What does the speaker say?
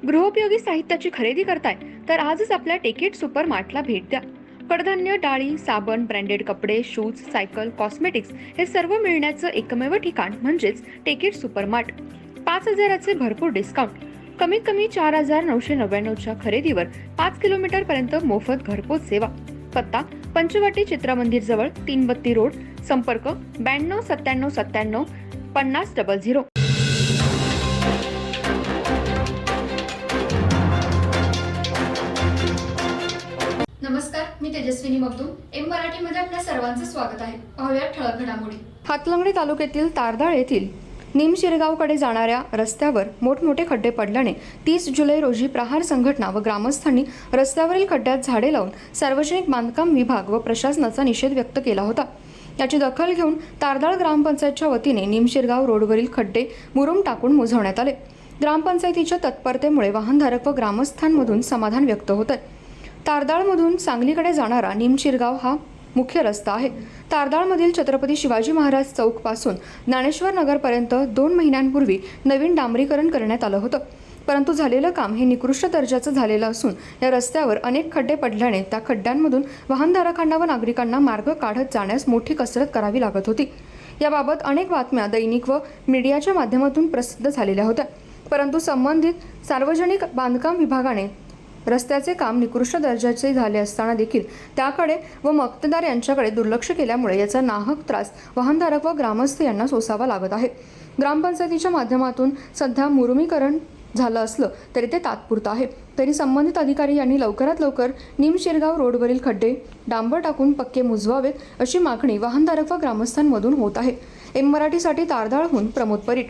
गृहोपयोगी साहित्याची खरेदी करताय तर आजच आपल्या टेकेट सुपर मार्टला भेट द्या. कडधान्य, डाळी, साबण, ब्रँडेड कपडे, शूज, सायकल, कॉस्मेटिक्स हे सर्व मिळण्याचं एकमेव ठिकाण म्हणजेच टेकेट सुपर मार्ट. 5,000चे भरपूर डिस्काउंट. कमीत कमी 4,999च्या खरेदीवर 5 किलोमीटर पर्यंत मोफत घरपोच सेवा. पत्ता पंचवटी चित्रमंदिर जवळ, 332 रोड. संपर्क 92 97 97 5000. नमस्कार, मी तेजस्विनी मगदूम. एम मराठीमध्ये आपल्या सर्वांचं स्वागत आहे. पाहूया ठळक घडामोडी. हातलंगडी तालुक्यातील तारदाळ येथील निमशिरगावकडे जाणाऱ्या रस्त्यावर मोठमोठे खड्डे पडल्याने 30 जुलै रोजी प्रहार संघटना व ग्रामस्थांनी रस्त्यावरील खड्ड्यात झाडे लावून सार्वजनिक बांधकाम विभाग व प्रशासनाचा निषेध व्यक्त केला होता. याची दखल घेऊन तारदाळ ग्रामपंचायतच्या वतीने निमशिरगाव रोडवरील खड्डे मुरुम टाकून बुजवण्यात आले. ग्रामपंचायतीच्या तत्परतेमुळे वाहनधारक व ग्रामस्थांमधून समाधान व्यक्त होत आहे. तारदाळमधून सांगलीकडे जाणारा निमशिरगाव हा मुख्य रस्ता आहे. तारदाळमधील छत्रपती शिवाजी महाराज चौक पासून ज्ञानेश्वर नगरपर्यंत 2 महिन्यांपूर्वी नवीन डांबरीकरण करण्यात आलं होतं. परंतु झालेलं काम हे निकृष्ट दर्जाचं झालेलं असून या रस्त्यावर अनेक खड्डे पडल्याने त्या खड्ड्यांमधून वाहनधारकांना व नागरिकांना मार्ग काढत जाण्यास मोठी कसरत करावी लागत होती. याबाबत अनेक बातम्या दैनिक व मीडियाच्या माध्यमातून प्रसिद्ध झालेल्या होत्या. परंतु संबंधित सार्वजनिक बांधकाम विभागाने रस्त्याचे काम निकृष्ट दर्जाचे झाले असताना देखील त्याकडे व मक्तेदार यांच्याकडे दुर्लक्ष केल्यामुळे याचा नाहक त्रास वाहनधारक व ग्रामस्थ यांना सोसावा लागत आहे. ग्रामपंचायतीच्या माध्यमातून सध्या मुरुमीकरण झालं असलं तरी ते तात्पुरतं आहे. तरी संबंधित अधिकारी यांनी लवकरात लवकर निमशिरगाव रोडवरील खड्डे डांबर टाकून पक्के मुजवावेत अशी मागणी वाहनधारक व ग्रामस्थांमधून होत आहे. एम मराठीसाठी तारदाळहून प्रमोद परीट.